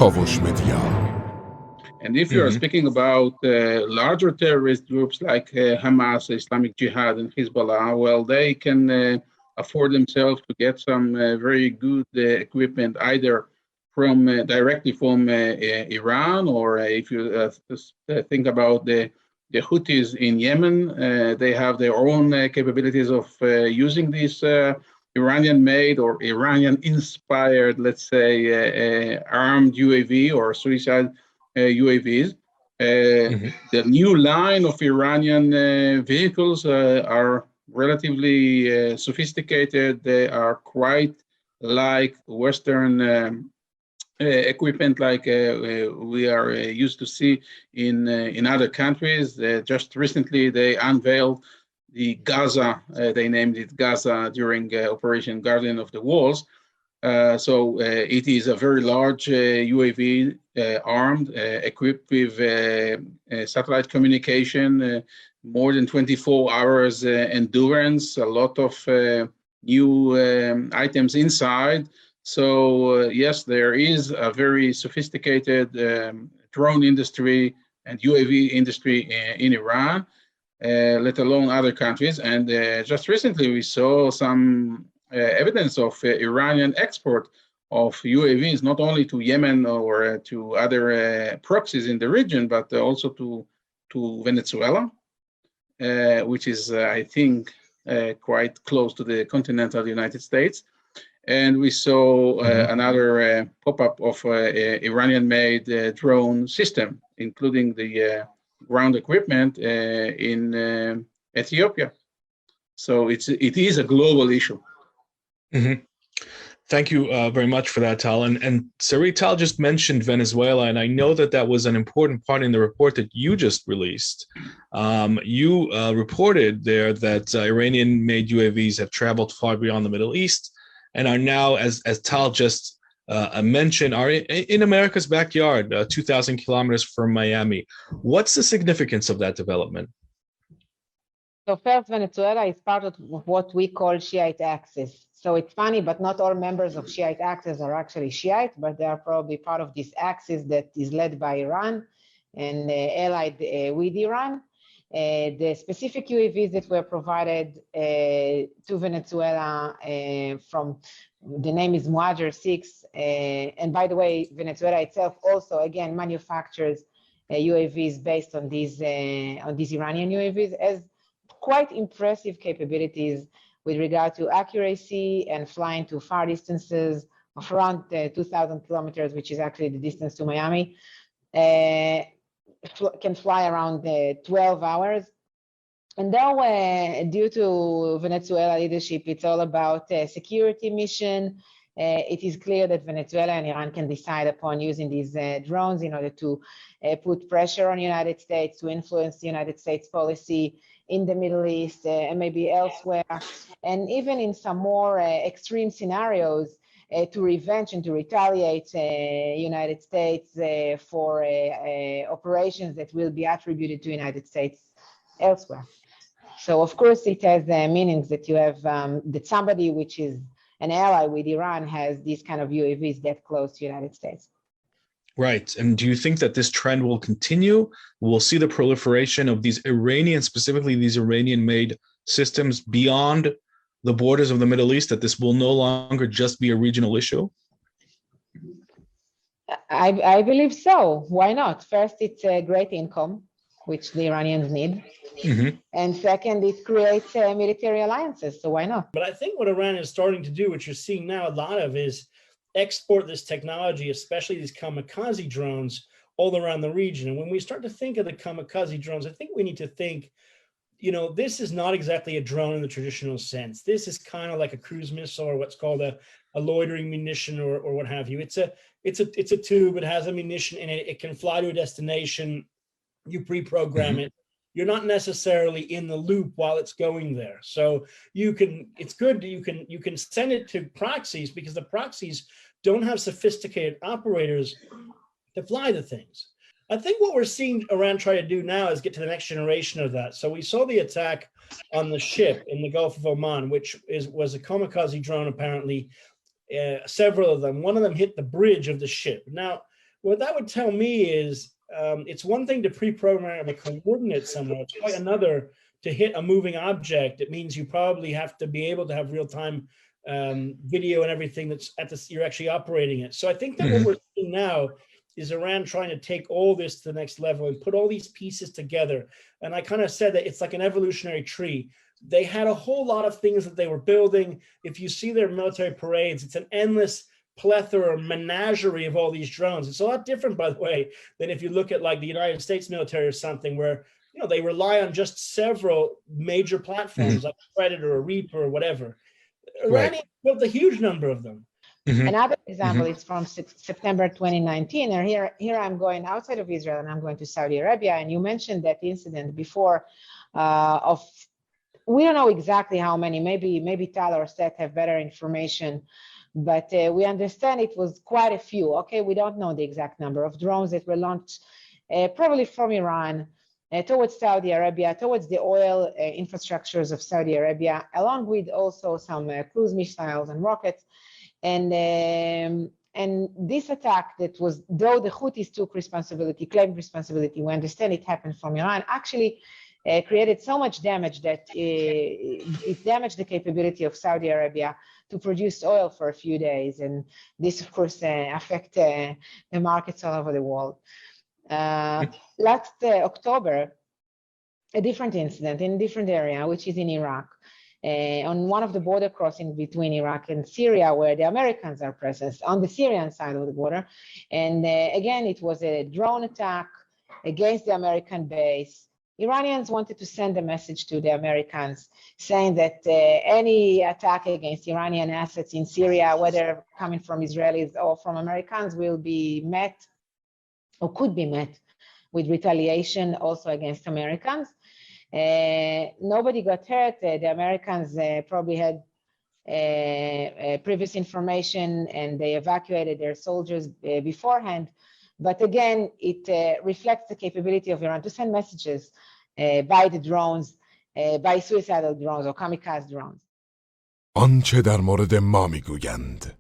کاوش مدیا. And if you are speaking about larger terrorist groups like Hamas, Islamic Jihad, and Hezbollah, well, they can afford themselves to get some very good equipment, either from directly from Iran, or if you think about the Houthis in Yemen, they have their own capabilities of using these Iranian-made or Iranian-inspired, let's say, armed UAV or suicide UAVs. The new line of Iranian vehicles are relatively sophisticated. They are quite like Western equipment, like we are used to see in other countries. Just recently, they unveiled the Gaza. They named it Gaza during Operation Guardian of the Walls. So it is a very large UAV, armed, equipped with satellite communication, more than 24 hours endurance, a lot of new items inside. So yes, there is a very sophisticated drone industry and UAV industry in Iran, let alone other countries. And just recently we saw some evidence of Iranian export of UAVs, not only to Yemen or to other proxies in the region, but also to Venezuela, which is, I think, quite close to the continental United States. And we saw another pop-up of Iranian-made drone system, including the ground equipment in Ethiopia. So it is a global issue. Thank you very much for that, Tal. And Sari, Tal just mentioned Venezuela, and I know that that was an important part in the report that you just released. You reported there that Iranian-made UAVs have traveled far beyond the Middle East and are now, as Tal just mentioned, are in America's backyard, 2,000 kilometers from Miami. What's the significance of that development? So first, Venezuela is part of what we call Shiite axis. So it's funny, but not all members of Shiite axis are actually Shiite, but they are probably part of this axis that is led by Iran and allied with Iran. The specific UAVs that were provided to Venezuela from, the name is Muajir 6. And by the way, Venezuela itself also, again, manufactures UAVs based on these Iranian UAVs as quite impressive capabilities with regard to accuracy and flying to far distances of around 2,000 kilometers, which is actually the distance to Miami, can fly around 12 hours. And though due to Venezuela leadership, it's all about security mission, it is clear that Venezuela and Iran can decide upon using these drones in order to put pressure on the United States, to influence the United States policy in the Middle East and maybe elsewhere, and even in some more extreme scenarios, to revenge and to retaliate United States for operations that will be attributed to United States elsewhere. So of course it has meanings that you have, that somebody which is an ally with Iran has these kind of UAVs that close to United States. Right. And do you think that this trend will continue? We'll see the proliferation of these Iranian, specifically these Iranian-made systems beyond the borders of the Middle East, that this will no longer just be a regional issue? I believe so. Why not? First, it's a great income, which the Iranians need. And second, it creates military alliances. So why not? But I think what Iran is starting to do, which you're seeing now a lot of, is export this technology, especially these kamikaze drones, all around the region. And when we start to think of the kamikaze drones, I think we need to think, you know, this is not exactly a drone in the traditional sense. This is kind of like a cruise missile or what's called a loitering munition or what have you. It's a tube. It has a munition in it. It can fly to a destination. You pre-program it. You're not necessarily in the loop while it's going there. So it's good. You can send it to proxies because the proxies don't have sophisticated operators to fly the things. I think what we're seeing Iran try to do now is get to the next generation of that. So we saw the attack on the ship in the Gulf of Oman, which was a kamikaze drone, apparently, several of them. One of them hit the bridge of the ship. Now, what that would tell me is it's one thing to pre-program a coordinate somewhere. It's quite another to hit a moving object. It means you probably have to be able to have real-time video and everything that's you're actually operating it. So I think that what we're seeing now is Iran trying to take all this to the next level and put all these pieces together. And I kind of said that it's like an evolutionary tree. They had a whole lot of things that they were building. If you see their military parades, it's an endless plethora or menagerie of all these drones. It's a lot different, by the way, than if you look at like the United States military or something where, you know, they rely on just several major platforms like Predator or Reaper or whatever. Iranians built a huge number of them. Another example is from September 2019, and here I'm going outside of Israel and I'm going to Saudi Arabia. And you mentioned that incident before of, we don't know exactly how many, maybe Tal or Seth have better information, but we understand it was quite a few. Okay, we don't know the exact number of drones that were launched probably from Iran towards Saudi Arabia, towards the oil infrastructures of Saudi Arabia, along with also some cruise missiles and rockets. And this attack that was, though the Houthis took responsibility, claimed responsibility, we understand it happened from Iran, actually created so much damage that it damaged the capability of Saudi Arabia to produce oil for a few days. And this, of course, affect the markets all over the world. Last October, a different incident in a different area, which is in Iraq, on one of the border crossings between Iraq and Syria, where the Americans are present on the Syrian side of the border. And again, it was a drone attack against the American base. Iranians wanted to send a message to the Americans saying that any attack against Iranian assets in Syria, whether coming from Israelis or from Americans, will be met or could be met with retaliation also against Americans. Nobody got hurt. The Americans probably had previous information and they evacuated their soldiers beforehand. But again, it reflects the capability of Iran to send messages by the drones, by suicidal drones or kamikaze drones. آنچه در مورد ما میگویند